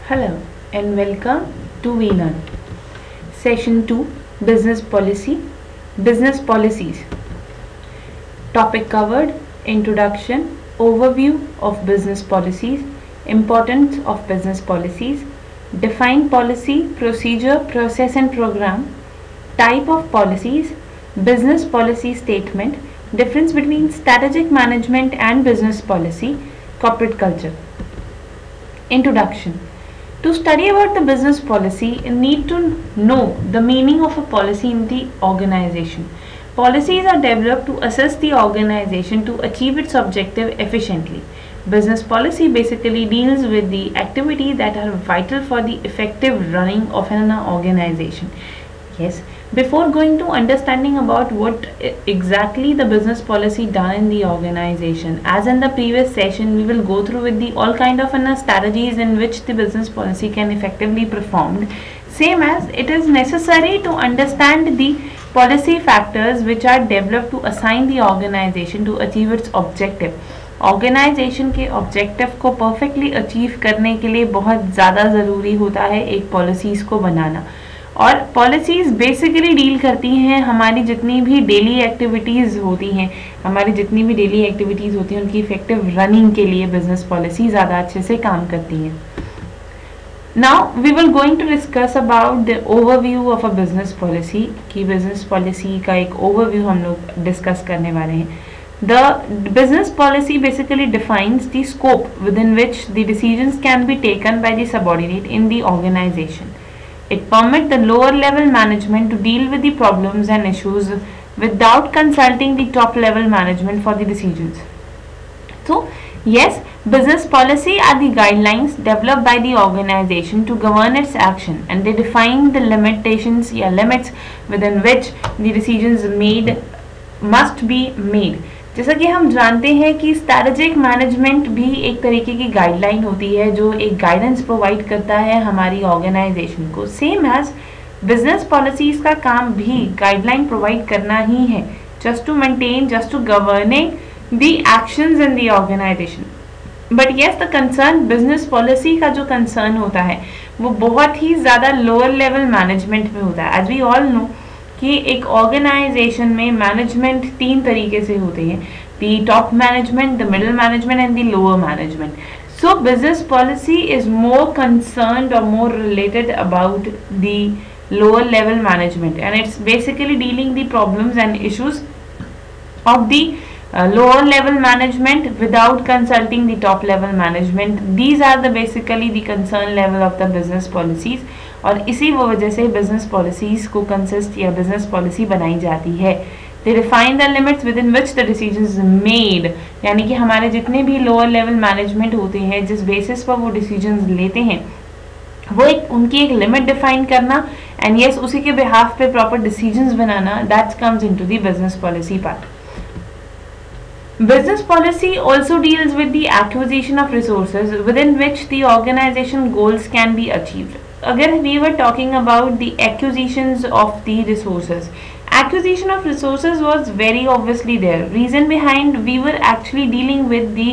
Hello and welcome to VLearn. Session 2, Business Policy, Business Policies. Topic covered: Introduction, Overview of Business Policies, Importance of Business Policies, Define Policy, Procedure, Process and Program, Type of Policies, Business Policy Statement, Difference between Strategic Management and Business Policy, Corporate Culture. Introduction. To study about the business policy, you need to know the meaning of a policy in the organization. Policies are developed to assist the organization to achieve its objective efficiently. Business policy basically deals with the activities that are vital for the effective running of an organization. Yes, before going to understanding about what exactly the business policy done in the organization, as in the previous session we will go through with the all kind of strategies in which the business policy can effectively performed. Same as it is necessary to understand the policy factors which are developed to assign the organization to achieve its objective. Organisation के objective को perfectly achieve करने के लिए बहुत ज़्यादा ज़रूरी होता है एक पॉलिसीज़ को बनाना. और पॉलिसीज़ बेसिकली डील करती हैं हमारी जितनी भी डेली एक्टिविटीज़ होती हैं, उनकी इफेक्टिव रनिंग के लिए बिजनेस पॉलिसी ज़्यादा अच्छे से काम करती हैं. Now we will going to discuss about the overview of a business policy कि बिजनेस पॉलिसी का एक ओवरव्यू हम लोग डिस्कस करने वाले हैं. The business policy basically defines the scope within which the decisions can be taken by the subordinate in the organization. It permits the lower level management to deal with the problems and issues without consulting the top level management for the decisions. So, yes, business policy are the guidelines developed by the organization to govern its action, and they define the limitations or limits within which the decisions must be made. जैसा कि हम जानते हैं कि strategic management भी एक तरीके की गाइडलाइन होती है जो एक गाइडेंस प्रोवाइड करता है हमारी ऑर्गेनाइजेशन को. सेम एज बिजनेस पॉलिसीज का काम भी गाइडलाइन प्रोवाइड करना ही है, just to maintain, just to governing the actions in the organisation. But yes, the concern business policy का जो कंसर्न होता है वो बहुत ही ज़्यादा लोअर लेवल मैनेजमेंट में होता है. एज वी ऑल नो कि एक ऑर्गेनाइजेशन में मैनेजमेंट 3 तरीके से होते हैं: the top management, the middle management and the lower management. So business policy is more concerned और more related about the lower level management, and it's basically dealing the problems and issues of the lower level management without consulting the top level management. These are the basically the concern level of the business policies, और इसी वजह से business policies को consist या business policy बनाई जाती है. They define the limits within which the decisions made, यानी कि हमारे जितने भी lower level management होते हैं जिस basis पर वो decisions लेते हैं वो उनकी एक लिमिट डिफाइन करना, एंड यस उसी के बिहाफ पे proper decisions banana, that comes into the business policy part. Business policy also deals with the acquisition of resources within which the organization goals can be achieved. Again, we were talking about the acquisitions of the resources. Acquisition of resources was very obviously there. Reason behind, we were actually dealing with the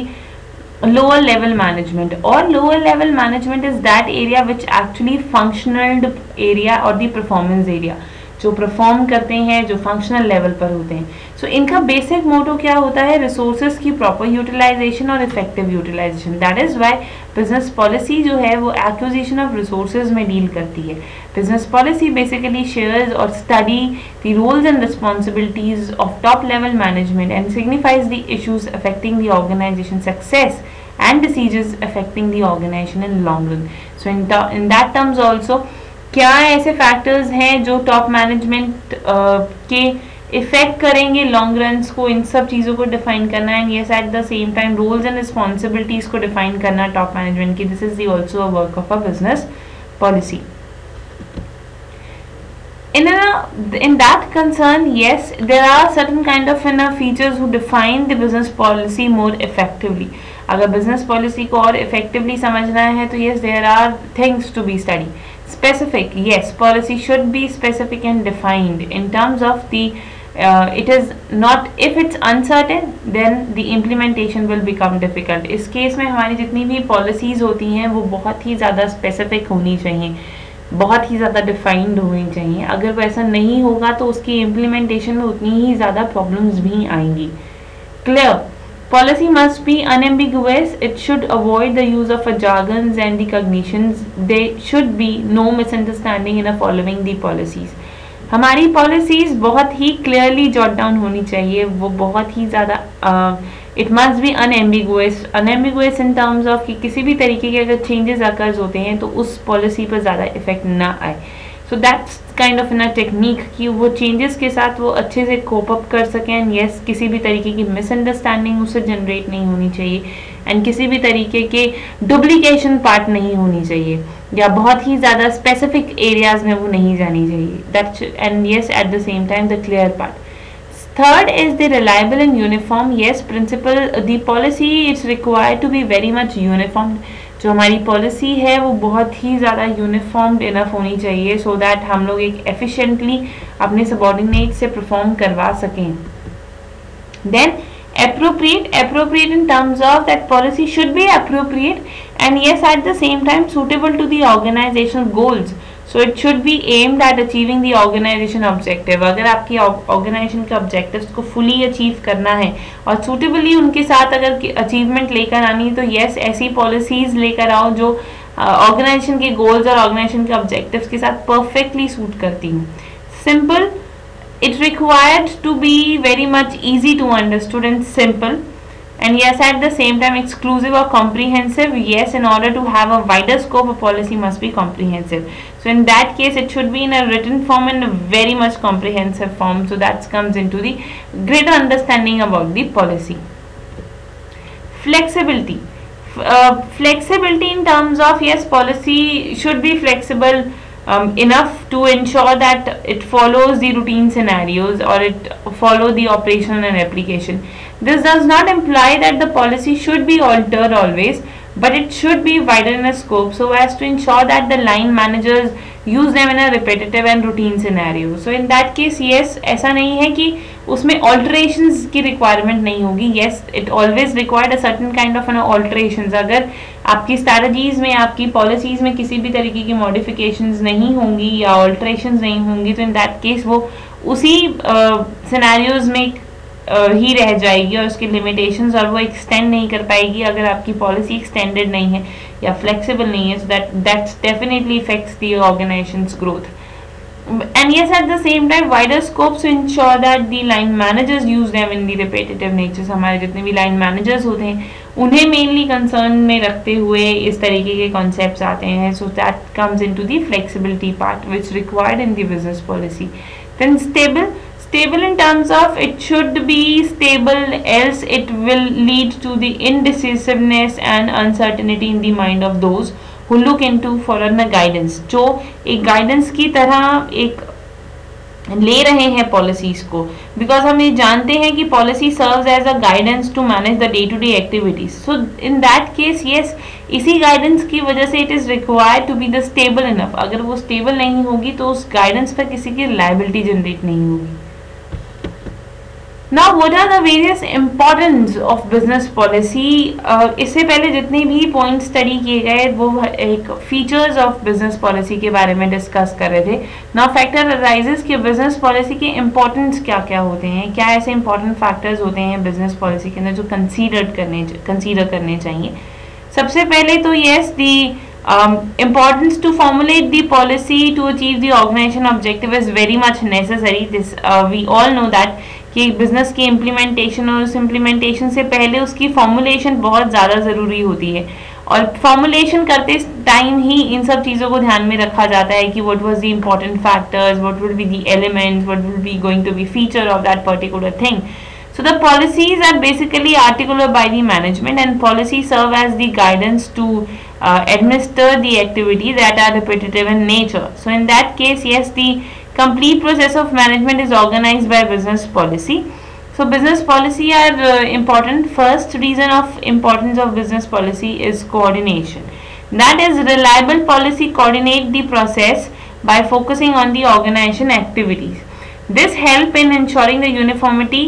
lower level management, or lower level management is that area which actually functional area or the performance area, जो perform करते हैं, जो functional level पर होते हैं. सो इनका basic मोटो क्या होता है? रिसोर्सेज की प्रॉपर यूटिलाइजेशन और effective utilisation. That is why business policy जो है वो एक्विजिशन ऑफ रिसोर्सेज में डील करती है. बिजनेस पॉलिसी बेसिकली शेयर्स और study the roles and responsibilities of top level management and signifies the issues affecting the organisation success and decisions affecting the organization in long run. So in that terms also, क्या ऐसे factors हैं जो top management के effect करेंगे long runs को, इन सब चीज़ों को डिफाइन करना, and yes at the same time roles and responsibilities को डिफाइन करना टॉप मैनेजमेंट की. This is also a work of a business policy. In that concern, yes, there are certain kind of features who define the business policy more effectively. अगर business policy को और effectively समझना है तो yes, there are things to be studied. Specific, yes, policy should be specific and defined in terms of the it is not, if it's uncertain then the implementation will become difficult. इस case में हमारी जितनी भी policies होती हैं वो बहुत ही ज़्यादा स्पेसिफिक होनी चाहिए, बहुत ही ज़्यादा डिफाइंड होनी चाहिए. अगर वो ऐसा नहीं होगा तो उसकी इम्प्लीमेंटेशन में उतनी ही ज़्यादा प्रॉब्लम्स भी आएंगी. Clear. Policy must be unambiguous. It should avoid the use of jargons and the cognitions. There should be no misunderstanding in following the policies. हमारी पॉलिसीज़ बहुत ही क्लियरली जॉट डाउन होनी चाहिए, वो बहुत ही ज़्यादा it must be unambiguous. Unambiguous in terms of कि किसी भी तरीके के अगर चेंजेस अकर्स होते हैं तो उस पॉलिसी पर ज़्यादा इफेक्ट ना आए. So that's kind of in a technique कि वो चेंजेस के साथ वो अच्छे से कोप अप कर सकें. एंड येस, किसी भी तरीके की मिसअंडरस्टैंडिंग उससे जनरेट नहीं होनी चाहिए, एंड किसी भी तरीके के डुप्लीकेशन पार्ट नहीं होनी चाहिए, या बहुत ही ज़्यादा स्पेसिफिक एरियाज में वो नहीं जानी चाहिए. That's and yes eight the same time the clear part. Third is the reliable and uniform. Yes, principle, the policy it's required to be very much uniform. जो हमारी पॉलिसी है वो बहुत ही ज़्यादा यूनिफॉर्म्ड इनफ होनी चाहिए सो दैट हम लोग एक एफिशिएंटली अपने सबॉर्डिनेट से परफॉर्म करवा सकें. Then appropriate in terms of that policy should be appropriate and yes at the same time suitable to the organizational goals. So it should be aimed at achieving the organization objective. अगर आपकी organisation के objectives को fully achieve करना है और suitably उनके साथ अगर अचीवमेंट लेकर आनी है तो यस ऐसी पॉलिसीज लेकर आओ जो ऑर्गेनाइजेशन के गोल्स और ऑर्गेनाइजेशन के ऑब्जेक्टिव्स के साथ परफेक्टली सूट करती हूँ. Simple, it required to be very much easy to understood and simple, and yes at the same time exclusive or comprehensive. Yes, in order to have a wider scope a policy must be comprehensive. So in that case it should be in a written form and a very much comprehensive form, so that comes into the greater understanding about the policy. Flexibility. Flexibility in terms of yes, policy should be flexible enough to ensure that it follows the routine scenarios or it follow the operation and application. This does not imply that the policy should be altered always, but it should be wider in a scope so as to ensure that the line managers use them in a repetitive and routine scenario. So in that case yes, ऐसा नहीं है कि उसमें alterations की requirement नहीं होगी. Yes, it always required a certain kind of alterations. अगर आपकी strategies में, आपकी policies में किसी भी तरीके की modifications नहीं होंगी या alterations नहीं होंगी तो in that case वो उसी scenarios में ही रह जाएगी और उसकी लिमिटेशंस और वो एक्सटेंड नहीं कर पाएगी अगर आपकी पॉलिसी एक्सटेंडेड नहीं है या फ्लेक्सिबल नहीं है. So that's definitely effects the organisations growth. And yes, at the same time wider scopes to ensure that the line managers use them in the repetitive nature. हमारे जितने भी line managers होते हैं उन्हें mainly concern में रखते हुए इस तरीके के concepts आते हैं. So that comes into the flexibility part which required in the business policy. Then stable in terms of it should be stable, else it will lead to the indecisiveness and uncertainty in the mind of those who look into for a guidance. जो एक guidance की तरह एक ले रहे हैं policies को, because हम ये जानते हैं कि policy serves as a guidance to manage the day to day activities. So in that case yes, इसी गाइडेंस की वजह से it is required to be the stable enough. अगर वो स्टेबल नहीं होगी तो उस गाइडेंस पर किसी की लायबिलिटी जनरेट नहीं होगी. Now what are the various importance of business policy? इससे पहले जितने भी पॉइंट स्टडी किए गए वो एक फीचर्स ऑफ बिजनेस पॉलिसी के बारे में डिस्कस कर रहे थे. Now फैक्टर अराइजेस कि बिजनेस पॉलिसी के इम्पोर्टेंस क्या क्या होते हैं, क्या ऐसे इंपॉर्टेंट फैक्टर्स होते हैं बिजनेस पॉलिसी के अंदर जो कंसीडर करने चाहिए. सबसे पहले तो yes the importance to formulate the policy to achieve the organization objective is very much necessary. This we all know that कि बिजनेस की इम्प्लीमेंटेशन और उस इम्प्लीमेंटेशन से पहले उसकी फॉर्मुलेशन बहुत ज़्यादा ज़रूरी होती है और फॉर्मुलेशन करते टाइम ही इन सब चीज़ों को ध्यान में रखा जाता है कि what was the important factors, what will be the elements, what will be going to be feature of that particular thing. So the policies are basically articulated by the management and policies serve as the guidance to administer the activities that are repetitive in nature. So in that case, yes, the complete process of management is organized by business policy. So business policy are important. First reason of importance of business policy is coordination. That is, reliable policy coordinate the process by focusing on the organization activities. This help in ensuring the uniformity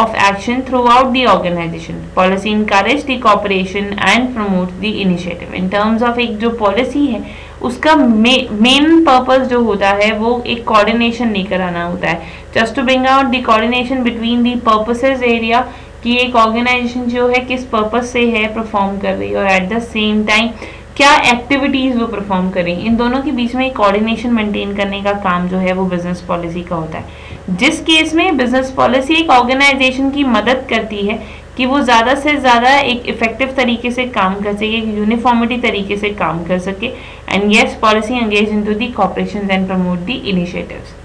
of action throughout the organization. Policy encourage the cooperation and promote the initiative. In terms of एक जो policy है उसका main purpose जो होता है वो एक coordination लेकर आना होता है, just to bring out the coordination between the purposes area, कि एक ऑर्गेनाइजेशन जो है किस पर्पस से है परफॉर्म कर रही है और एट द सेम टाइम क्या एक्टिविटीज वो परफॉर्म करें, इन दोनों के बीच में एक कोऑर्डिनेशन मेंटेन करने का काम जो है वो बिजनेस पॉलिसी का होता है। जिस केस में बिजनेस पॉलिसी एक ऑर्गेनाइजेशन की मदद करती है कि वो ज़्यादा से ज़्यादा एक इफेक्टिव तरीके से काम कर सके, एक यूनिफॉर्मिटी तरीके से काम कर सके, and yes policy engage into the cooperation and promote the initiatives.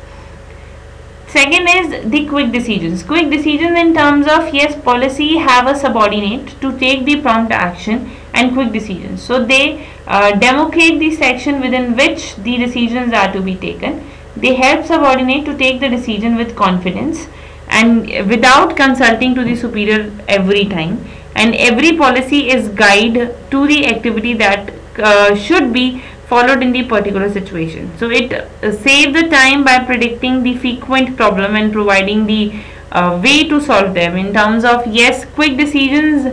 Second is the quick decisions. Quick decisions in terms of, yes, policy have a subordinate to take the prompt action and quick decisions. So they democrate the section within which the decisions are to be taken. They help subordinate to take the decision with confidence and without consulting to the superior every time. And every policy is guide to the activity that should be followed in the particular situation. So it save the time by predicting the frequent problem and providing the way to solve them in terms of, yes, quick decisions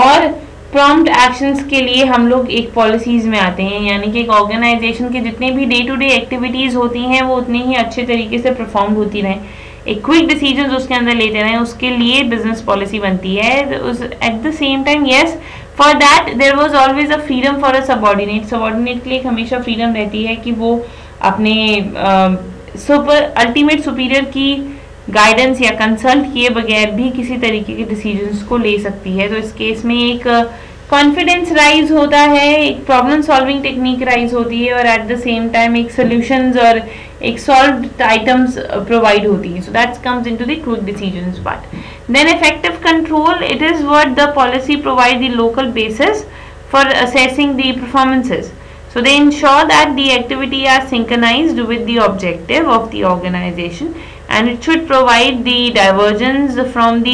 और prompt actions के लिए हम लोग एक policies में आते हैं, यानी कि एक organization के जितने भी day to day activities होती हैं वो उतनी ही अच्छे तरीके से performed होती रहें, एक क्विक डिसीजन उसके अंदर लेते रहें, उसके लिए बिजनेस पॉलिसी बनती है। At the same time, yes, for that there was always a freedom for a subordinate. Subordinate के लिए हमेशा फ्रीडम रहती है कि वो अपने अल्टीमेट सुपीरियर की गाइडेंस या कंसल्ट किए बगैर भी किसी तरीके के डिसीजंस को ले सकती है। तो इस केस में एक कॉन्फिडेंस राइज होता है, एक प्रॉब्लम सॉल्विंग टेक्निक राइज होती है और एट द सेम टाइम एक सॉल्यूशंस और एक सॉल्व्ड आइटम्स प्रोवाइड होती है। So that comes into the quick decisions part. Then effective control, it is what the policy provide the local basis for assessing the performances. So they ensure that the activity are synchronized with the objective of the organization, and it should provide the divergence from the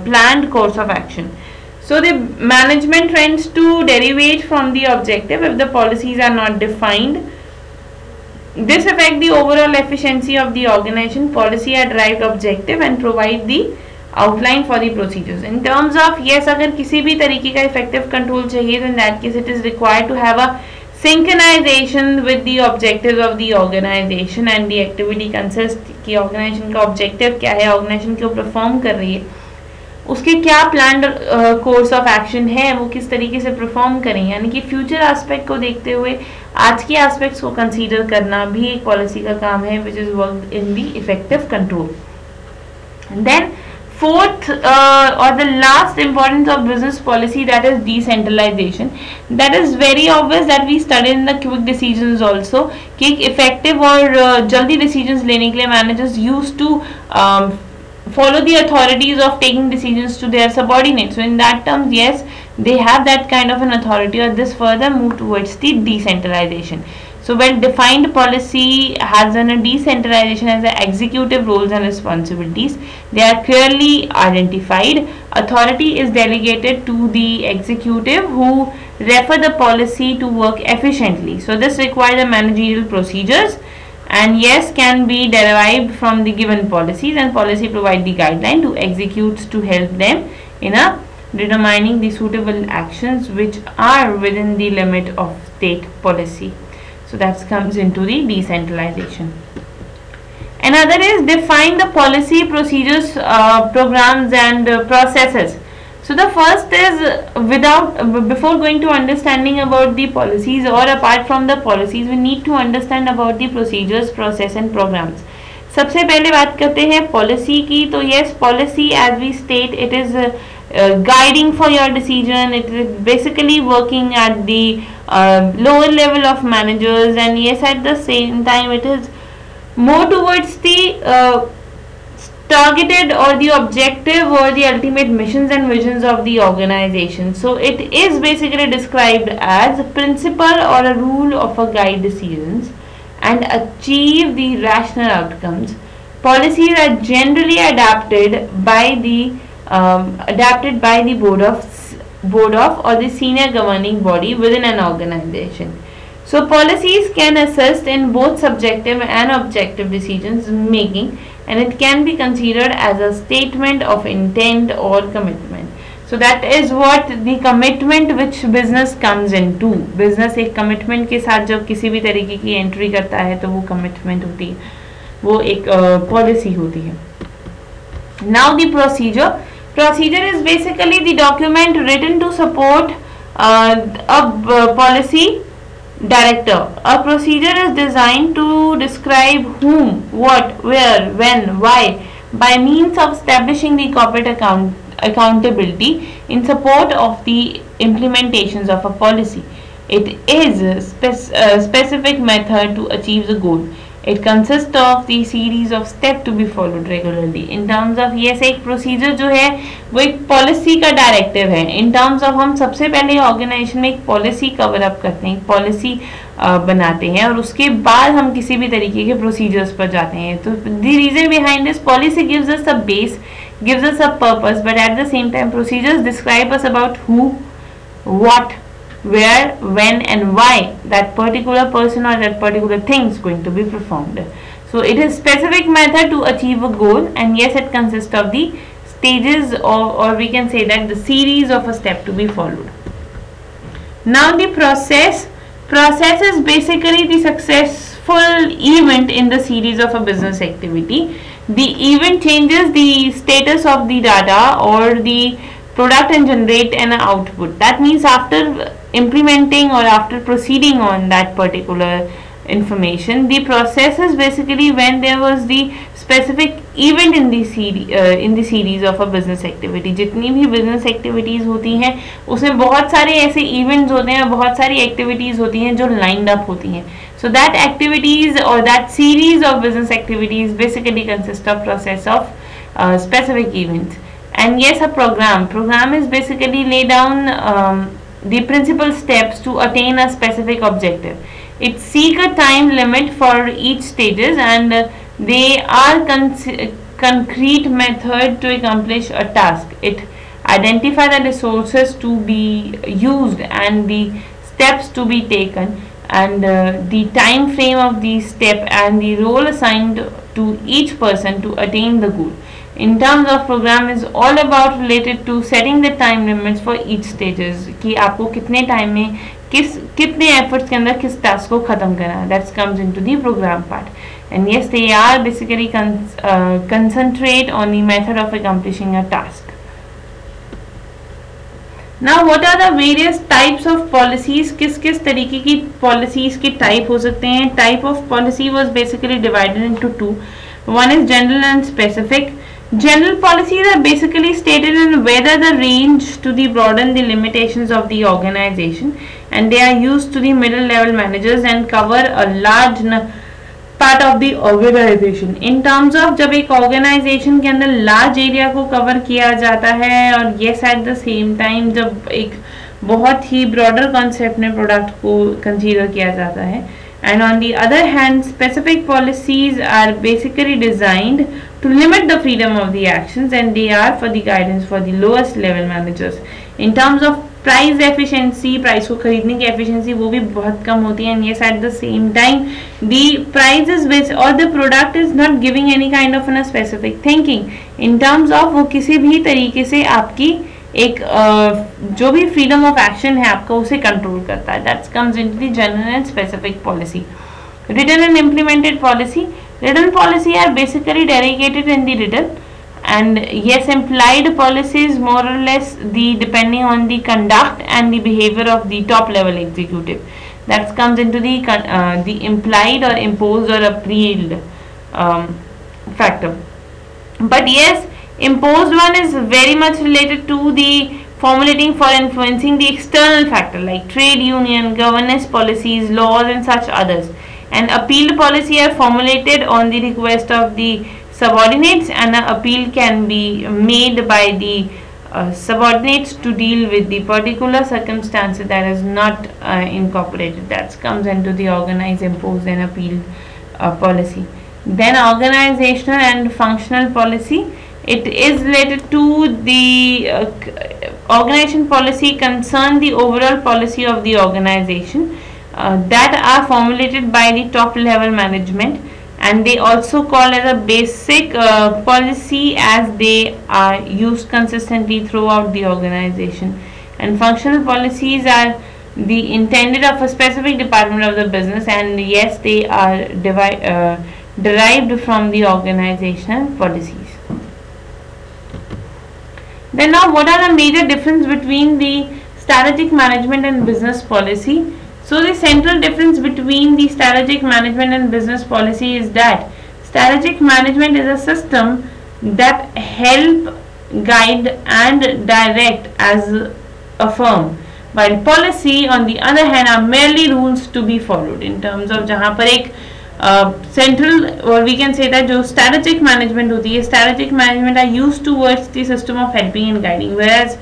planned course of action. So the management trends to derivate from the objective if the policies are not defined. This affect the overall efficiency of the organization. Policy are derived objective and provide the outline for the procedures. In terms of, yes, अगर किसी भी तरीके का effective control चाहिए, then in that case it is required to have a synchronization with the objectives of the organization and the activity consists कि organization का objective क्या है, organization क्यों perform कर रही है, उसके क्या planned course of action है, वो किस तरीके से perform करें, यानी कि future aspect को देखते हुए आज के aspects को consider करना भी एक policy का काम है, which is worked in the effective control. And then fourth or the last importance of business policy, that is decentralization. That is very obvious that we studied in the quick decisions also कि effective और जल्दी decisions लेने के लिए managers used to follow the authorities of taking decisions to their subordinates. So in that terms, yes, they have that kind of an authority, or this further move towards the decentralization. So well-defined policy has done a decentralization as the executive roles and responsibilities. They are clearly identified. Authority is delegated to the executive who refer the policy to work efficiently. So this requires the managerial procedures and, yes, can be derived from the given policies, and policy provide the guideline to execute to help them in a determining the suitable actions which are within the limit of state policy. So that comes into the decentralization. Another is define the policy, procedures, programs and processes. So the first is before going to understanding about the policies, or apart from the policies, we need to understand about the procedures, process and programs. सबसे पहले बात करते हैं policy की. तो yes, policy as we state, it is guiding for your decision. It is basically working at the lower level of managers, and yes, at the same time it is more towards the targeted or the objective or the ultimate missions and visions of the organization. So it is basically described as a principle or a rule of a guide decisions and achieve the rational outcomes. Policies are generally adapted by the board of or the senior governing body within an organization. So policies can assist in both subjective and objective decisions making, and it can be considered as a statement of intent or commitment. So that is what the commitment which business comes into. Business एक commitment के साथ जब किसी भी तरीके की entry करता है तो वो commitment होती है, वो एक policy होती है. Now the procedure. Procedure is basically the document written to support a policy director. A procedure is designed to describe whom, what, where, when, why, by means of establishing the corporate accountability in support of the implementations of a policy. It is a specific method to achieve the goal. It consists of the series of steps to be followed regularly. In terms of ये एक procedure जो है वो एक policy का directive है. In terms of हम सबसे पहले organization में एक policy cover up करते हैं, एक policy बनाते हैं और उसके बाद हम किसी भी तरीके के procedures पर जाते हैं. तो the reason behind this, policy gives us a base, gives us a purpose, but at the same time procedures describe us about who, what, where, when and why that particular person or that particular thing is going to be performed. So it is specific method to achieve a goal, and yes, it consists of the stages or we can say that the series of a step to be followed. Now the process is basically the successful event in the series of a business activity. The event changes the status of the data or the product and generate an output. That means after implementing or after proceeding on that particular information, the process is basically when there was the specific event in the series of a business activity. जितनी भी business activities होती हैं उसमें बहुत सारे ऐसे events होते हैं, बहुत सारी activities होती हैं जो lined up होती हैं. So that activities or that series of business activities basically consist of process of specific events. And yes, a program is basically lay down the principal steps to attain a specific objective. It seek a time limit for each stages, and they are concrete method to accomplish a task. It identify the resources to be used and the steps to be taken, and the time frame of the step and the role assigned to each person to attain the goal. In terms of program is all about related to setting the time limits for each stages, कि आपको कितने time में कितने efforts के अंदर किस task को खत्म करना है. That comes into the program part. And yes, they are basically concentrate on the method of accomplishing a task. Now what are the various types of policies? किस तरीके की policies के type हो सकते हैं? Type of policy was basically divided into two. One is general and specific. General policies are basically stated in whether the range to the broaden the limitations of the organization, and they are used to the middle level managers and cover a large part of the organization. In terms of जब एक organization के अंदर large area को cover किया जाता है और yes at the same time जब एक बहुत ही broader concept में product को consider किया जाता है. And on the other hand, specific policies are basically designed to limit the freedom of the actions, and they are for the guidance for the lowest level managers. In terms of price efficiency, price को खरीदने की efficiency वो भी बहुत कम होती है, and yes at the same time the price is based or the product is not giving any kind of a specific thinking. In terms of वो किसी भी तरीके से आपकी एक जो भी freedom of action है आपका उसे control करता है. That comes into the general and specific policy. Written and implemented policy. Written policy are basically delegated in the written, and yes, implied policies more or less the depending on the conduct and the behavior of the top level executive. That comes into the implied or imposed or appealed factor. But yes, imposed one is very much related to the formulating for influencing the external factor like trade union, governance policies, laws and such others. And appealed policy are formulated on the request of the subordinates, and an appeal can be made by the subordinates to deal with the particular circumstances that is not incorporated. That comes into the organized, imposed and appealed policy. Then organizational and functional policy. It is related to the organization policy concern the overall policy of the organization. that are formulated by the top level management, and they also call as a basic policy as they are used consistently throughout the organization. And functional policies are the intended of a specific department of the business, and yes, they are derived from the organizational policies. Then now, what are the major difference between the strategic management and business policy? So the central difference between the strategic management and business policy is that strategic management is a system that help guide and direct as a firm, while policy on the other hand are merely rules to be followed. In terms of जहाँ पर एक central, or we can say that जो strategic management होती है, strategic management are used towards the system of helping and guiding, whereas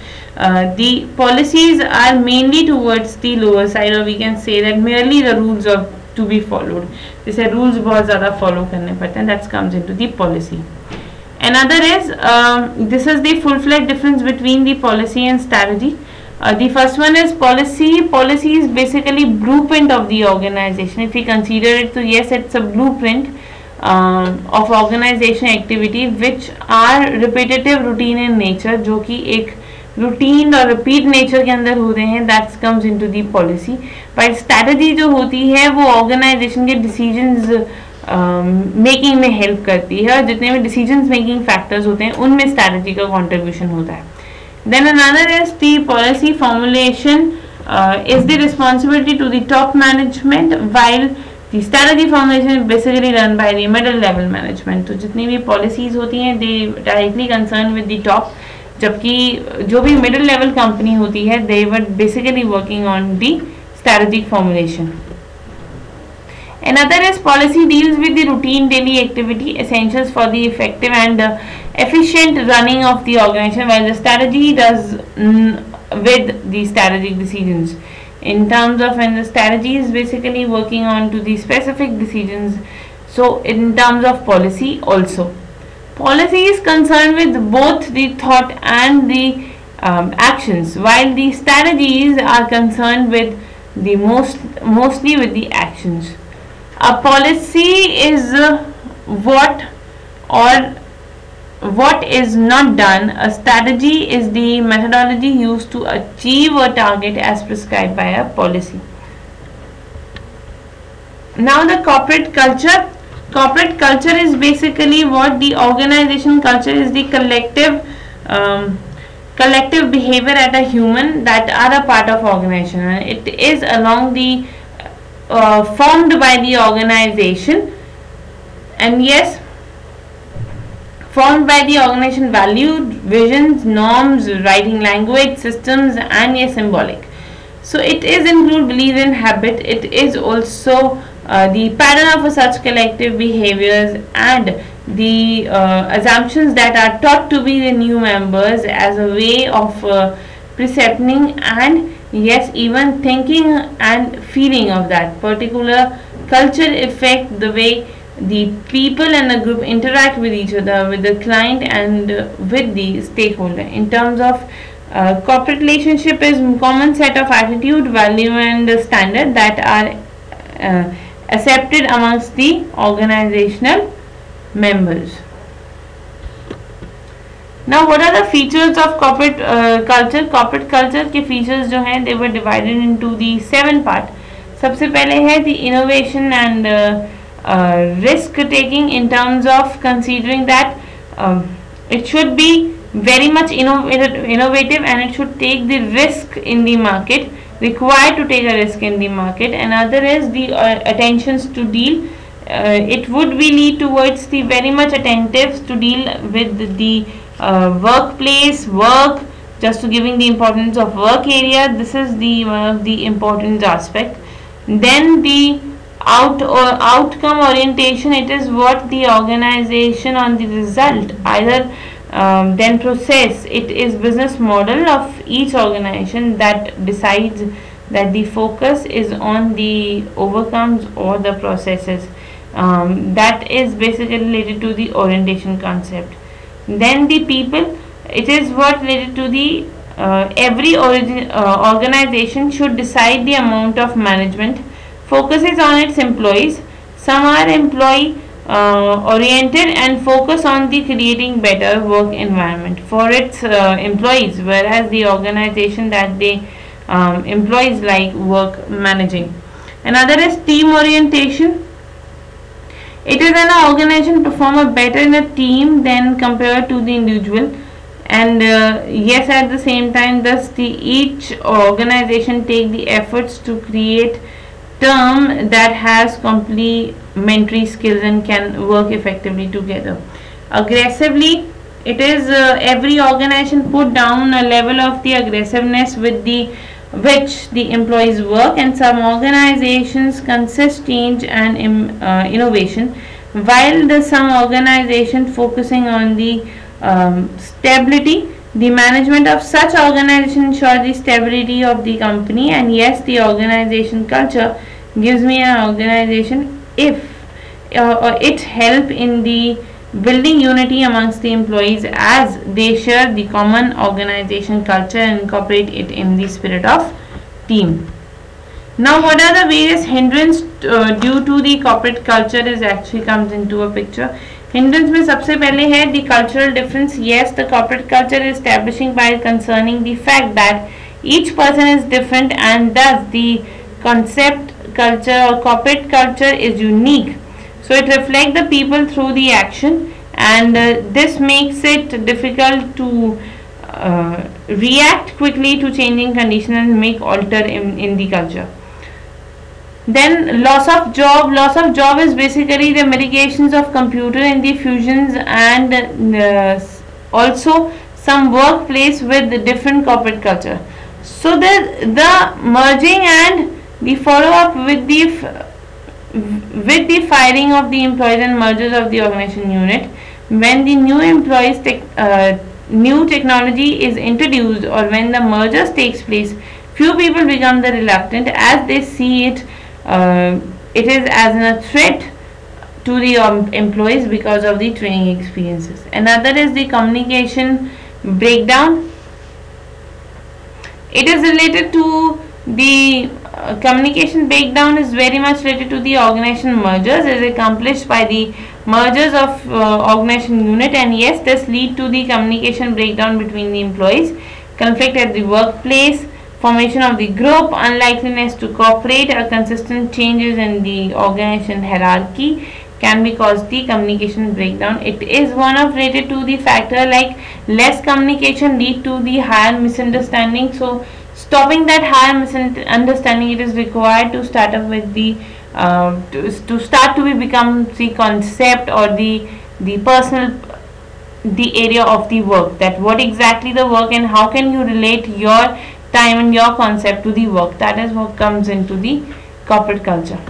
the policies are mainly towards the lower side, or we can say that merely the rules of to be followed. जैसे rules बहुत ज़्यादा follow करने पड़ते हैं, that comes into the policy. Another is this is the full-fledged difference between the policy and strategy. The first one is policy. Policy is basically blueprint of the organization. If we consider it, so yes, it's a blueprint of organization activity which are repetitive, routine in nature, जो कि एक routine और repeat nature के अंदर होते हैं. That comes into the policy. But strategy जो होती है वो organization के decisions मेकिंग में हेल्प करती है, और जितने भी डिसीजन मेकिंग फैक्टर्स होते हैं उनमें स्ट्रैटेजी का कंट्रीब्यूशन होता है. Then another is the policy formulation is the responsibility to the top management, while the strategy formulation basically run by the middle level management. तो जितनी भी पॉलिसीज होती हैं they directly concern with the top, जबकि जो भी middle level company होती है they were basically working on the strategic formulation. Another is policy deals with the routine daily activity essentials for the effective and efficient running of the organization, while the strategy does with the strategic decisions. In terms of when the strategy is basically working on to the specific decisions, so in terms of policy also. Policy is concerned with both the thought and the actions, while the strategies are concerned with the mostly with the actions. A policy is what is not done. A strategy is the methodology used to achieve a target as prescribed by a policy. Now the corporate culture. Corporate culture is basically what the organization culture is, the collective behavior at a human that are a part of organization, and it is along the formed by the organization, and yes, formed by the organization value, visions, norms, writing language, systems, and yes, symbolic. So it is include belief in habit. It is also the pattern of such collective behaviors and the assumptions that are taught to be the new members as a way of perceiving and yes, even thinking and feeling of that particular culture affect the way the people and the group interact with each other, with the client and with the stakeholder. In terms of corporate relationship is common set of attitude, value and standard that are accepted amongst the organizational members. Now what are the features of corporate culture? Corporate culture के features जो हैं they were divided into the 7 part. सबसे पहले है the innovation and risk taking, in terms of considering that it should be very much innovative and it should take the risk in the market, required to take a risk in the market. Another is the attentions to deal. It would be lead towards the very much attentives to deal with the workplace, work, just to giving the importance of work area. This is the one of the important aspect. Then the outcome orientation. It is what the organization on the result, either then process. It is business model of each organization that decides that the focus is on the outcomes or the processes. That is basically related to the orientation concept. Then the people, it is what related to the every organization should decide the amount of management focuses on its employees. Some are employee oriented and focus on the creating better work environment for its employees, whereas the organization that they employees like work managing. Another is team orientation. It is an organization perform better in a team than compared to the individual, and yes, at the same time, thus the each organization take the efforts to create term that has complementary skills and can work effectively together. Aggressively, it is every organization put down a level of the aggressiveness with the which the employees work, and some organizations consist change and innovation, while the some organization focusing on the stability. The management of such organization ensure the stability of the company, and yes, the organization culture gives me an organization if it help in the building unity amongst the employees as they share the common organization culture and incorporate it in the spirit of team. Now, what are the various hindrance due to the corporate culture is actually comes into a picture. Hindrance में सबसे पहले है the cultural difference. Yes, the corporate culture is establishing by concerning the fact that each person is different, and thus the concept culture or corporate culture is unique. So it reflects the people through the action, and this makes it difficult to react quickly to changing conditions and make alter in the culture. Then loss of job. Loss of job is basically the mitigations of computer in the fusions, and also some workplace with the different corporate culture. So the merging and the follow up with the firing of the employees and mergers of the organization unit, when the new employees new technology is introduced, or when the mergers takes place, few people become the reluctant as they see it it is as a threat to the employees because of the training experiences. Another is the communication breakdown. It is related to the communication breakdown is very much related to the organization mergers, is accomplished by the mergers of organization unit, and yes, this lead to the communication breakdown between the employees, conflict at the workplace, formation of the group, unlikeliness to cooperate, or consistent changes in the organization hierarchy can be caused the communication breakdown. It is one of related to the factor like less communication lead to the higher misunderstanding. So stopping that higher misunderstanding, it is required to start up with the to start to become the concept or the personal the area of the work, that what exactly the work and how can you relate your time and your concept to the work. That is what comes into the corporate culture.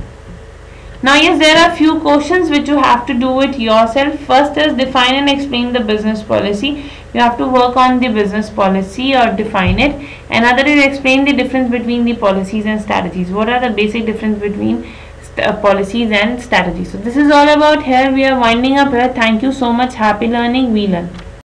Now yes, there are few questions which you have to do it yourself. First is define and explain the business policy. You have to work on the business policy or define it. Another is explain the difference between the policies and strategies. What are the basic difference between policies and strategies? So this is all about here. We are winding up here. Thank you so much. Happy learning. We learn.